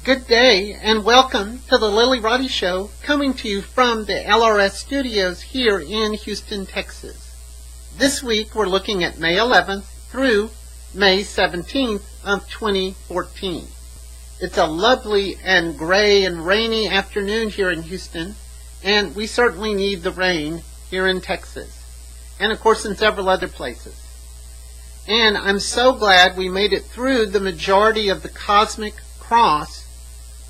Good day and welcome to the Lilly Roddy Show, coming to you from the LRS studios here in Houston, Texas. This week we're looking at May 11th through May 17th of 2014. It's a lovely and gray and rainy afternoon here in Houston, and we certainly need the rain here in Texas, and of course in several other places. And I'm so glad we made it through the majority of the cosmic cross.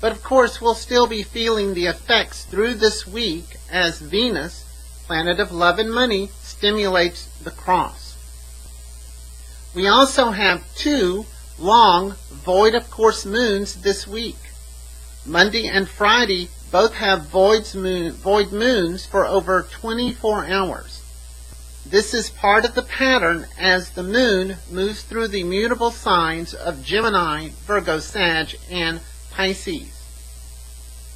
But of course, we'll still be feeling the effects through this week as Venus, planet of love and money, stimulates the cross. We also have two long void of course moons this week. Monday and Friday both have void moons for over 24 hours. This is part of the pattern as the moon moves through the mutable signs of Gemini, Virgo, Sag, and Pisces.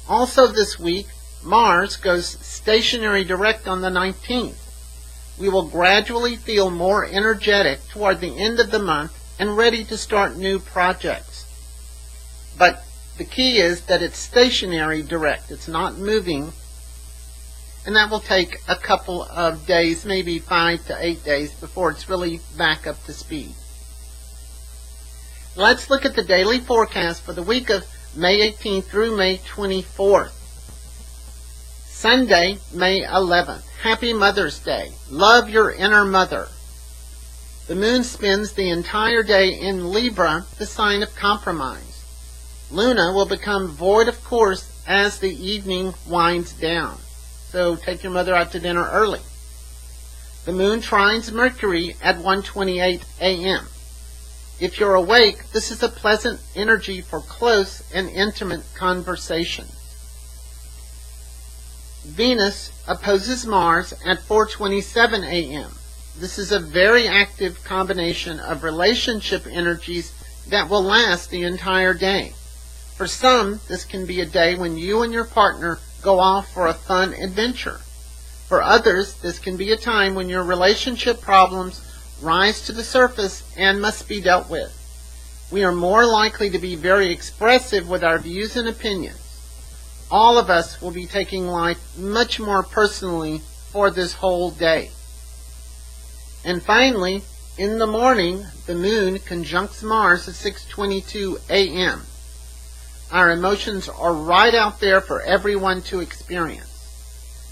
Also this week, Mars goes stationary direct on the 19th. We will gradually feel more energetic toward the end of the month and ready to start new projects. But the key is that it's stationary direct. It's not moving. And that will take a couple of days, maybe 5 to 8 days, before it's really back up to speed. Let's look at the daily forecast for the week of May 18th through May 24th. Sunday, May 11th. Happy Mother's Day. Love your inner mother. The moon spends the entire day in Libra, the sign of compromise. Luna will become void of course as the evening winds down. So take your mother out to dinner early. The moon trines Mercury at 1:28 a.m. If you're awake, this is a pleasant energy for close and intimate conversation. Venus opposes Mars at 4:27 a.m. This is a very active combination of relationship energies that will last the entire day. For some, this can be a day when you and your partner go off for a fun adventure. For others, this can be a time when your relationship problems rise to the surface and must be dealt with. We are more likely to be very expressive with our views and opinions. All of us will be taking life much more personally for this whole day. And finally, in the morning, the moon conjuncts Mars at 6:22 a.m. Our emotions are right out there for everyone to experience.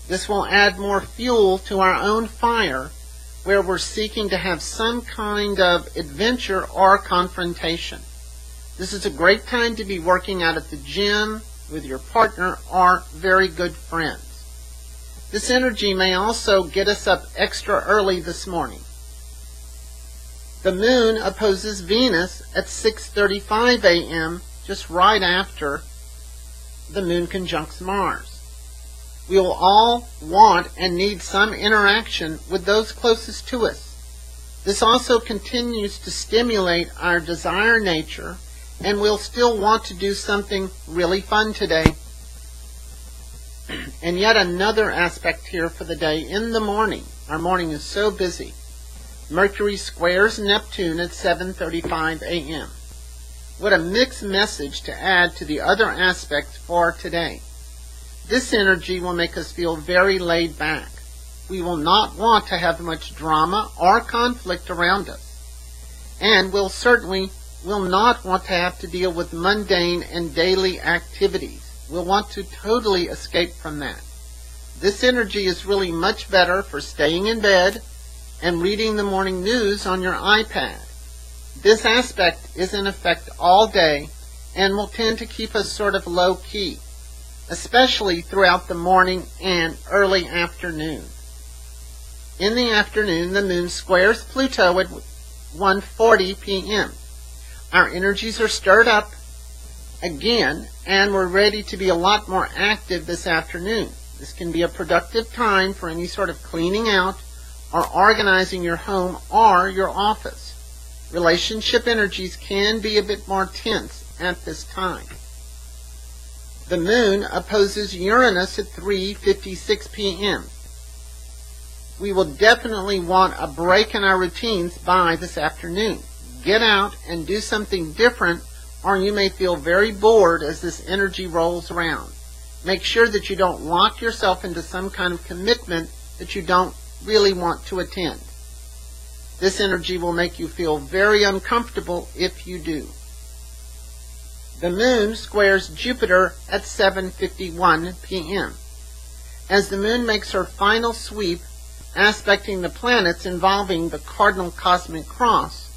This will add more fuel to our own fire, where we're seeking to have some kind of adventure or confrontation. This is a great time to be working out at the gym with your partner or very good friends. This energy may also get us up extra early this morning. The moon opposes Venus at 6:35 a.m., just right after the moon conjuncts Mars. We will all want and need some interaction with those closest to us. This also continues to stimulate our desire nature, and we'll still want to do something really fun today. And yet another aspect here for the day in the morning. Our morning is so busy. Mercury squares Neptune at 7:35 a.m. What a mixed message to add to the other aspects for today. This energy will make us feel very laid back. We will not want to have much drama or conflict around us. And we'll certainly will not want to have to deal with mundane and daily activities. We'll want to totally escape from that. This energy is really much better for staying in bed and reading the morning news on your iPad. This aspect is in effect all day and will tend to keep us sort of low-key, especially throughout the morning and early afternoon. In the afternoon, the moon squares Pluto at 1:40 p.m. Our energies are stirred up again, and we're ready to be a lot more active this afternoon. This can be a productive time for any sort of cleaning out or organizing your home or your office. Relationship energies can be a bit more tense at this time. The moon opposes Uranus at 3:56 p.m. We will definitely want a break in our routines by this afternoon. Get out and do something different or you may feel very bored as this energy rolls around. Make sure that you don't lock yourself into some kind of commitment that you don't really want to attend. This energy will make you feel very uncomfortable if you do. The moon squares Jupiter at 7:51 p.m. As the moon makes her final sweep, aspecting the planets involving the cardinal cosmic cross,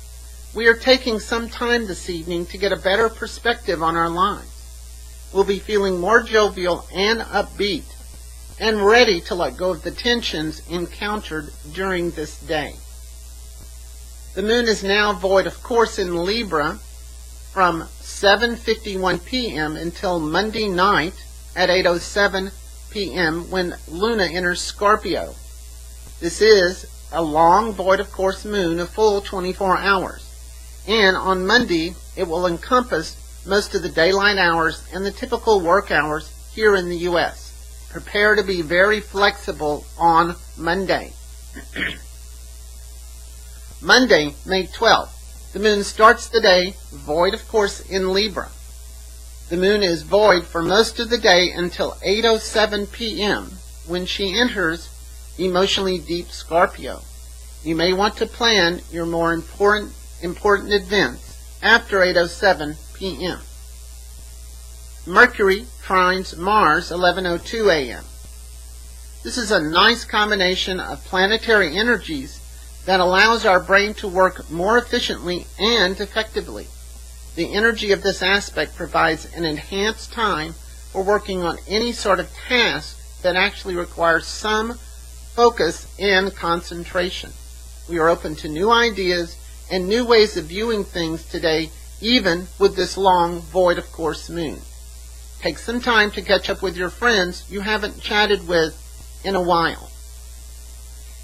we are taking some time this evening to get a better perspective on our lives. We'll be feeling more jovial and upbeat, and ready to let go of the tensions encountered during this day. The moon is now void, of course, in Libra from 7:51 p.m. until Monday night at 8:07 p.m. when Luna enters Scorpio. This is a long void, of course, moon, a full 24 hours. And on Monday, it will encompass most of the daylight hours and the typical work hours here in the U.S. Prepare to be very flexible on Monday. Monday, May 12th. The moon starts the day void, of course, in Libra. The moon is void for most of the day until 8:07 p.m. when she enters emotionally deep Scorpio. You may want to plan your more important events after 8:07 p.m. Mercury trines Mars 11:02 a.m. This is a nice combination of planetary energies that allows our brain to work more efficiently and effectively. The energy of this aspect provides an enhanced time for working on any sort of task that actually requires some focus and concentration. We are open to new ideas and new ways of viewing things today, even with this long void, of course, moon. Take some time to catch up with your friends you haven't chatted with in a while.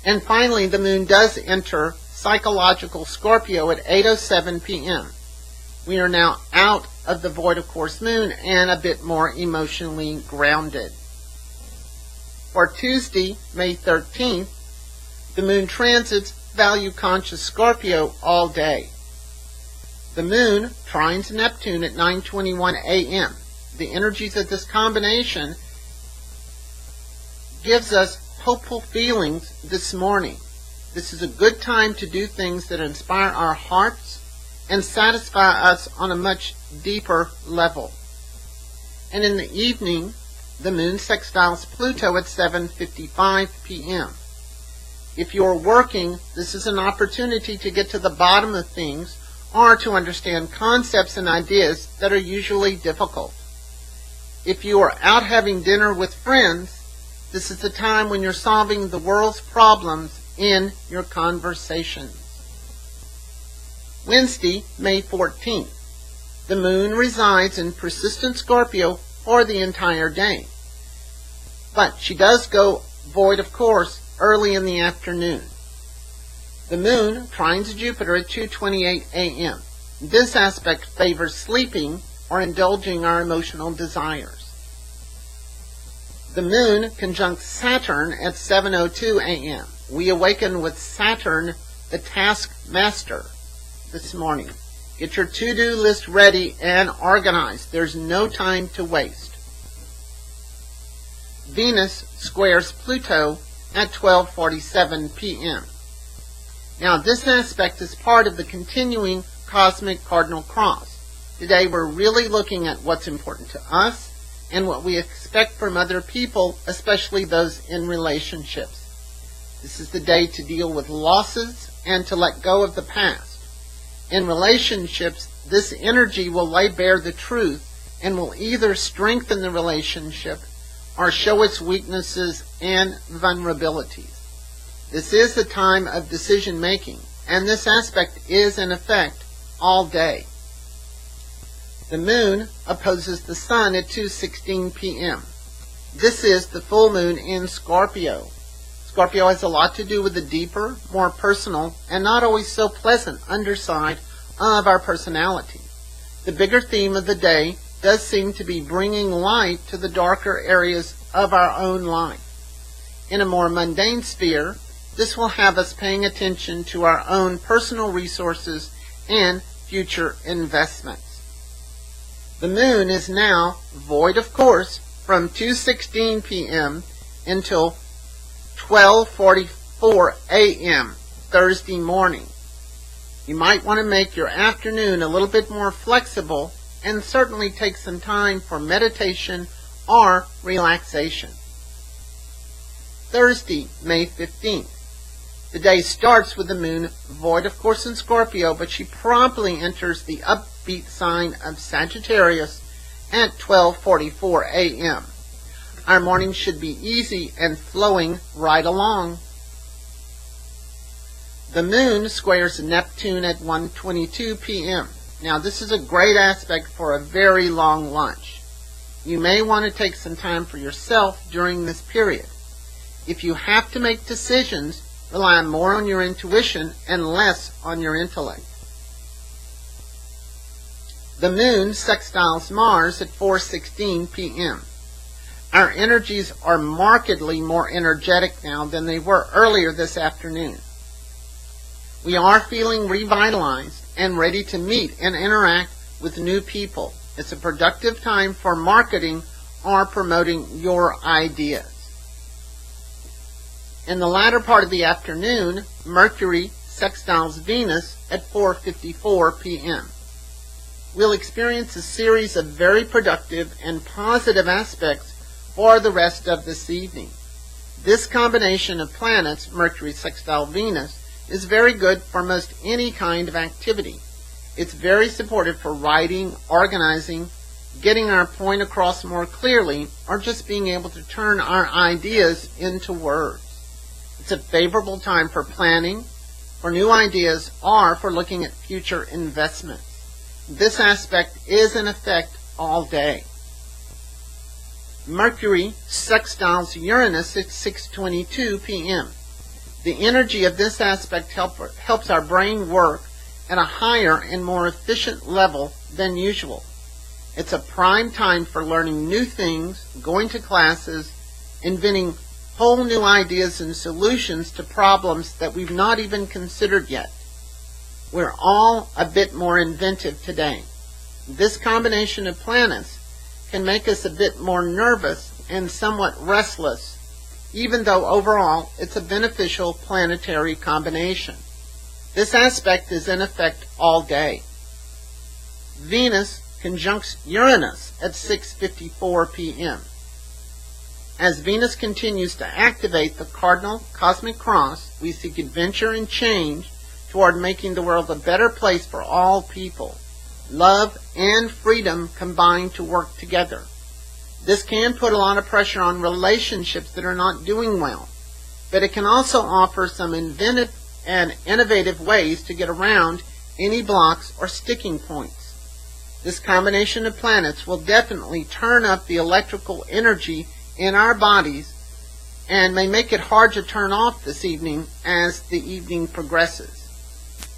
And finally, the moon does enter psychological Scorpio at 8:07 p.m. We are now out of the void, of course, moon and a bit more emotionally grounded. For Tuesday, May 13th, the moon transits value-conscious Scorpio all day. The moon trines Neptune at 9:21 a.m. The energies of this combination gives us hopeful feelings this morning. This is a good time to do things that inspire our hearts and satisfy us on a much deeper level. And in the evening, the moon sextiles Pluto at 7:55 p.m. If you're working, this is an opportunity to get to the bottom of things or to understand concepts and ideas that are usually difficult. If you are out having dinner with friends, this is the time when you're solving the world's problems in your conversations. Wednesday, May 14th. The moon resides in persistent Scorpio for the entire day. But she does go void, of course, early in the afternoon. The moon trines Jupiter at 2:28 a.m. This aspect favors sleeping or indulging our emotional desires. The moon conjuncts Saturn at 7:02 a.m. We awaken with Saturn, the taskmaster, this morning. Get your to-do list ready and organized. There's no time to waste. Venus squares Pluto at 12:47 p.m. Now, this aspect is part of the continuing cosmic cardinal cross. Today, we're really looking at what's important to us and what we expect from other people, especially those in relationships. This is the day to deal with losses and to let go of the past. In relationships, this energy will lay bare the truth and will either strengthen the relationship or show its weaknesses and vulnerabilities. This is the time of decision making, and this aspect is in effect all day. The moon opposes the sun at 2:16 p.m. This is the full moon in Scorpio. Scorpio has a lot to do with the deeper, more personal, and not always so pleasant underside of our personality. The bigger theme of the day does seem to be bringing light to the darker areas of our own life. In a more mundane sphere, this will have us paying attention to our own personal resources and future investments. The moon is now void of course from 2:16 p.m. until 12:44 a.m. Thursday morning. You might want to make your afternoon a little bit more flexible and certainly take some time for meditation or relaxation. Thursday, May 15th. The day starts with the moon void of course in Scorpio, but she promptly enters the upbeat sign of Sagittarius at 12:44 a.m. Our morning should be easy and flowing right along. The moon squares Neptune at 1:22 p.m. Now this is a great aspect for a very long lunch. You may want to take some time for yourself during this period. If you have to make decisions, rely more on your intuition and less on your intellect. The moon sextiles Mars at 4:16 p.m. Our energies are markedly more energetic now than they were earlier this afternoon. We are feeling revitalized and ready to meet and interact with new people. It's a productive time for marketing or promoting your ideas. In the latter part of the afternoon, Mercury sextiles Venus at 4:54 p.m. We'll experience a series of very productive and positive aspects for the rest of this evening. This combination of planets, Mercury sextile Venus, is very good for most any kind of activity. It's very supportive for writing, organizing, getting our point across more clearly, or just being able to turn our ideas into words. It's a favorable time for planning, for new ideas, or for looking at future investments. This aspect is in effect all day. Mercury sextiles Uranus at 6:22 p.m. The energy of this aspect helps our brain work at a higher and more efficient level than usual. It's a prime time for learning new things, going to classes, inventing whole new ideas and solutions to problems that we've not even considered yet. We're all a bit more inventive today. This combination of planets can make us a bit more nervous and somewhat restless, even though overall it's a beneficial planetary combination. This aspect is in effect all day. Venus conjuncts Uranus at 6:54 p.m. As Venus continues to activate the cardinal cosmic cross, we seek adventure and change toward making the world a better place for all people. Love and freedom combine to work together. This can put a lot of pressure on relationships that are not doing well, but it can also offer some inventive and innovative ways to get around any blocks or sticking points. This combination of planets will definitely turn up the electrical energy in our bodies and may make it hard to turn off this evening as the evening progresses.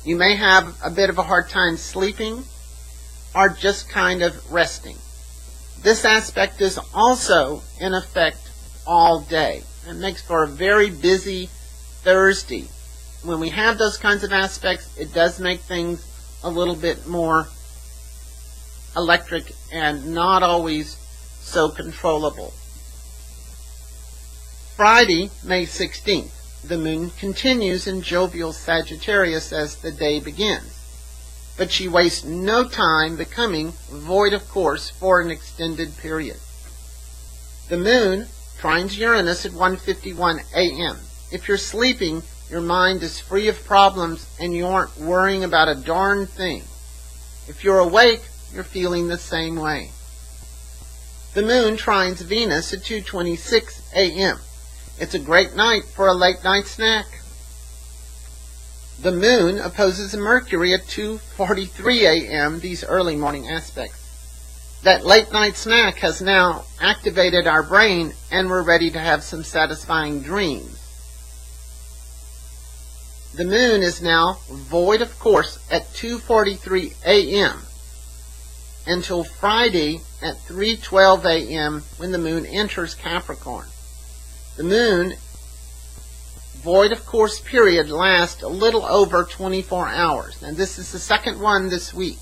You may have a bit of a hard time sleeping or just kind of resting. This aspect is also in effect all day. It makes for a very busy Thursday. When we have those kinds of aspects, it does make things a little bit more electric and not always so controllable. Friday, May 16th. The moon continues in jovial Sagittarius as the day begins, but she wastes no time becoming void of course for an extended period. The moon trines Uranus at 1:51 a.m. If you're sleeping, your mind is free of problems and you aren't worrying about a darn thing. If you're awake, you're feeling the same way. The moon trines Venus at 2:26 a.m. It's a great night for a late night snack. The moon opposes Mercury at 2:43 a.m., these early morning aspects. That late night snack has now activated our brain and we're ready to have some satisfying dreams. The moon is now void of course at 2:43 a.m. until Friday at 3:12 a.m. when the moon enters Capricorn. The moon void of course period lasts a little over 24 hours, and this is the second one this week.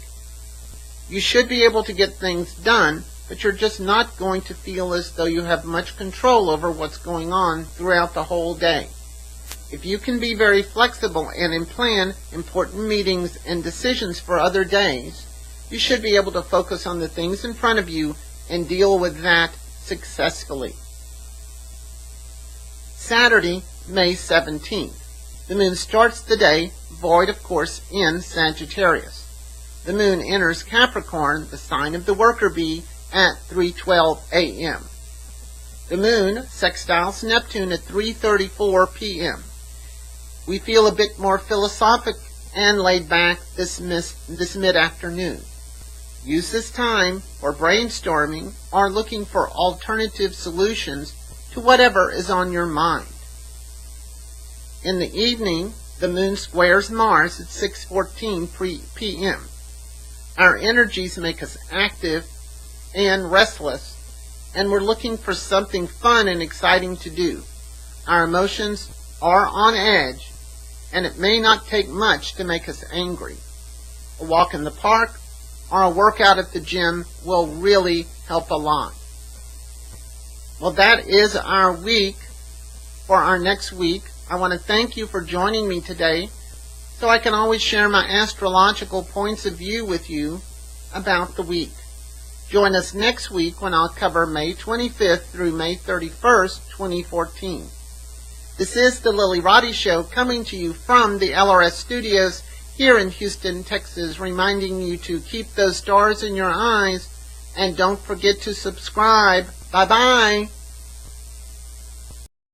You should be able to get things done, but you're just not going to feel as though you have much control over what's going on throughout the whole day. If you can be very flexible and plan important meetings and decisions for other days, you should be able to focus on the things in front of you and deal with that successfully. Saturday, May 17th. The moon starts the day, void of course, in Sagittarius. The moon enters Capricorn, the sign of the worker bee, at 3:12 a.m. The moon sextiles Neptune at 3:34 p.m. We feel a bit more philosophic and laid back this mid-afternoon. Use this time for brainstorming or looking for alternative solutions to whatever is on your mind. In the evening, the moon squares Mars at 6:14 p.m. Our energies make us active and restless, and we're looking for something fun and exciting to do. Our emotions are on edge, and it may not take much to make us angry. A walk in the park or a workout at the gym will really help a lot. Well, that is our week. For our next week, I want to thank you for joining me today, so I can always share my astrological points of view with you about the week. Join us next week when I'll cover May 25th through May 31st, 2014. This is the Lilly Roddy Show, coming to you from the LRS studios here in Houston, Texas, reminding you to keep those stars in your eyes and don't forget to subscribe. Bye-bye.